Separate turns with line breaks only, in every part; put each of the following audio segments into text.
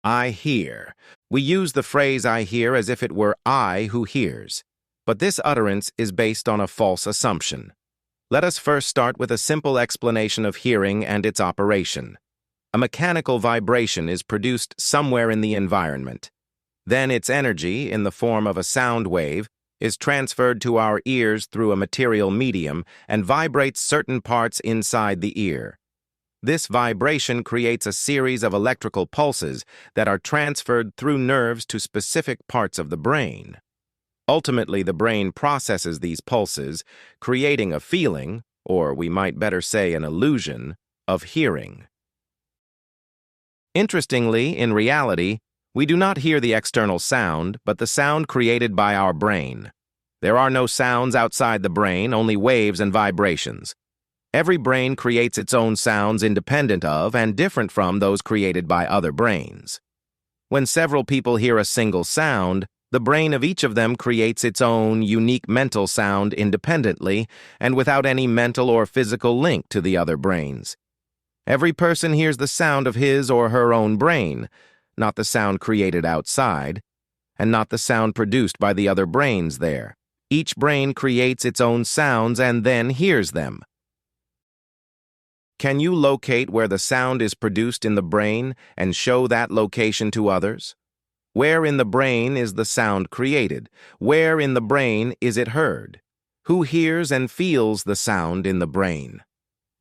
I hear. We use the phrase I hear as if it were I who hears. But this utterance is based on a false assumption. Let us first start with a simple explanation of hearing and its operation. A mechanical vibration is produced somewhere in the environment. Then its energy, in the form of a sound wave, is transferred to our ears through a material medium and vibrates certain parts inside the ear. This vibration creates a series of electrical pulses that are transferred through nerves to specific parts of the brain. Ultimately, the brain processes these pulses, creating a feeling, or we might better say an illusion, of hearing. Interestingly, in reality, we do not hear the external sound, but the sound created by our brain. There are no sounds outside the brain, only waves and vibrations. Every brain creates its own sounds independent of and different from those created by other brains. When several people hear a single sound, the brain of each of them creates its own unique mental sound independently and without any mental or physical link to the other brains. Every person hears the sound of his or her own brain, not the sound created outside, and not the sound produced by the other brains there. Each brain creates its own sounds and then hears them. Can you locate where the sound is produced in the brain and show that location to others? Where in the brain is the sound created? Where in the brain is it heard? Who hears and feels the sound in the brain?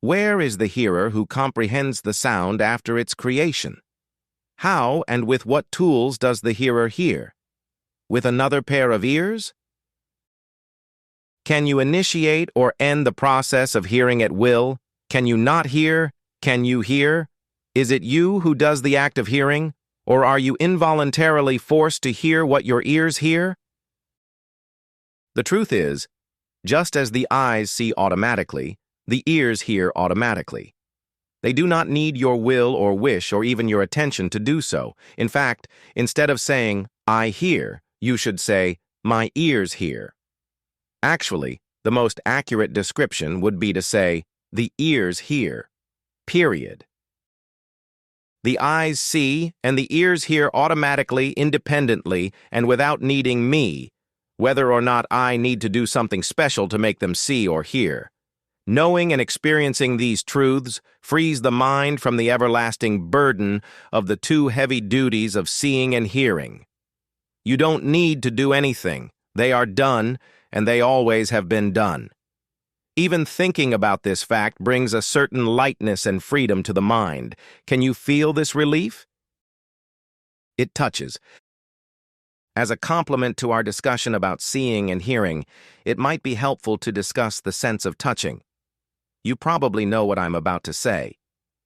Where is the hearer who comprehends the sound after its creation? How and with what tools does the hearer hear? With another pair of ears? Can you initiate or end the process of hearing at will? Can you not hear? Can you hear? Is it you who does the act of hearing, or are you involuntarily forced to hear what your ears hear? The truth is, just as the eyes see automatically, the ears hear automatically. They do not need your will or wish or even your attention to do so. In fact, instead of saying, I hear, you should say, my ears hear. Actually, the most accurate description would be to say, the ears hear, period. The eyes see and the ears hear automatically, independently, and without needing me, whether or not I need to do something special to make them see or hear. Knowing and experiencing these truths frees the mind from the everlasting burden of the two heavy duties of seeing and hearing. You don't need to do anything. They are done, and they always have been done. Even thinking about this fact brings a certain lightness and freedom to the mind. Can you feel this relief? It touches. As a complement to our discussion about seeing and hearing, it might be helpful to discuss the sense of touching. You probably know what I'm about to say.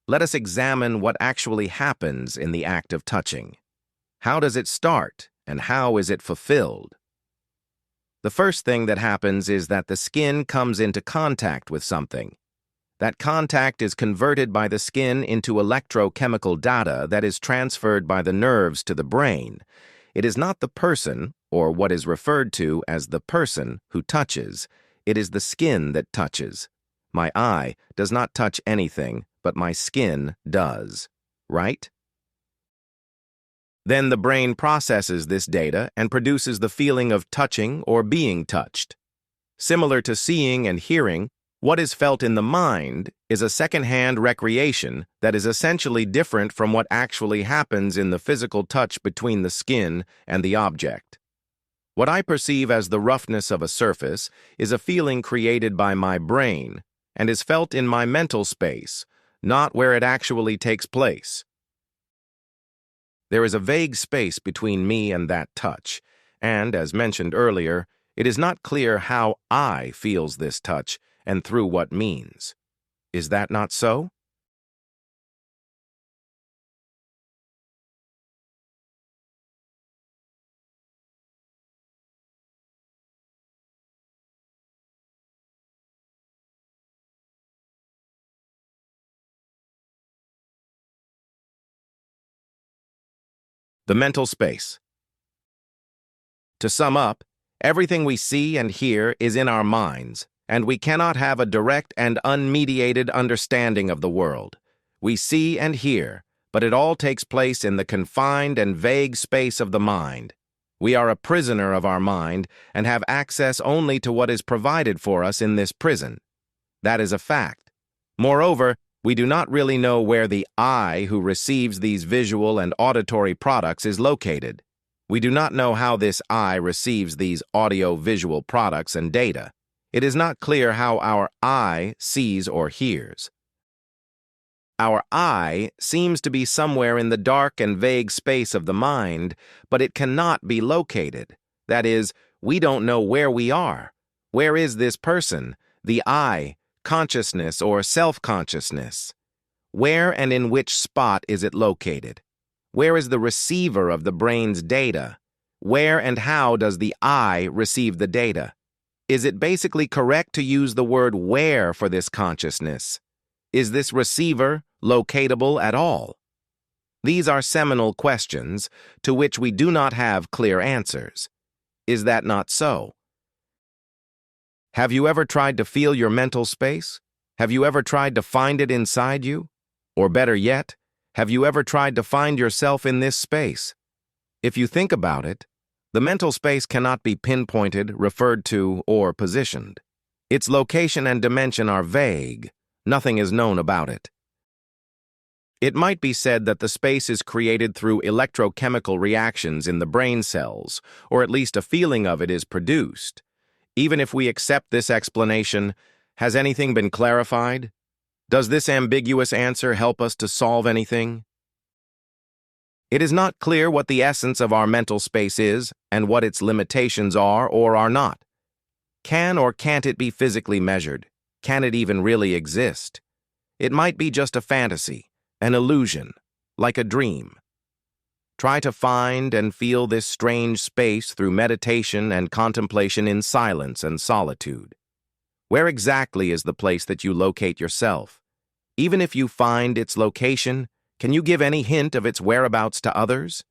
Let us examine what actually happens in the act of touching. How does it start, and how is it fulfilled? The first thing that happens is that the skin comes into contact with something. That contact is converted by the skin into electrochemical data that is transferred by the nerves to the brain. It is not the person, or what is referred to as the person, who touches. It is the skin that touches. My eye does not touch anything, but my skin does. Right? Then the brain processes this data and produces the feeling of touching or being touched. Similar to seeing and hearing, what is felt in the mind is a second-hand recreation that is essentially different from what actually happens in the physical touch between the skin and the object. What I perceive as the roughness of a surface is a feeling created by my brain and is felt in my mental space, not where it actually takes place. There is a vague space between me and that touch, and, as mentioned earlier, it is not clear how I feels this touch and through what means. Is that not so? The mental space. To sum up, everything we see and hear is in our minds, and we cannot have a direct and unmediated understanding of the world. We see and hear, but it all takes place in the confined and vague space of the mind. We are a prisoner of our mind and have access only to what is provided for us in this prison. That is a fact. Moreover, we do not really know where the I who receives these visual and auditory products is located. We do not know how this I receives these audio-visual products and data. It is not clear how our I sees or hears. Our I seems to be somewhere in the dark and vague space of the mind, but it cannot be located. That is, we don't know where we are. Where is this person, the I, consciousness or self-consciousness? Where and in which spot is it located? Where is the receiver of the brain's data? Where and how does the I receive the data? Is it basically correct to use the word where for this consciousness? Is this receiver locatable at all? These are seminal questions to which we do not have clear answers. Is that not so? Have you ever tried to feel your mental space? Have you ever tried to find it inside you? Or better yet, have you ever tried to find yourself in this space? If you think about it, the mental space cannot be pinpointed, referred to, or positioned. Its location and dimension are vague. Nothing is known about it. It might be said that the space is created through electrochemical reactions in the brain cells, or at least a feeling of it is produced. Even if we accept this explanation, has anything been clarified? Does this ambiguous answer help us to solve anything? It is not clear what the essence of our mental space is and what its limitations are or are not. Can or can't it be physically measured? Can it even really exist? It might be just a fantasy, an illusion, like a dream. Try to find and feel this strange space through meditation and contemplation in silence and solitude. Where exactly is the place that you locate yourself? Even if you find its location, can you give any hint of its whereabouts to others?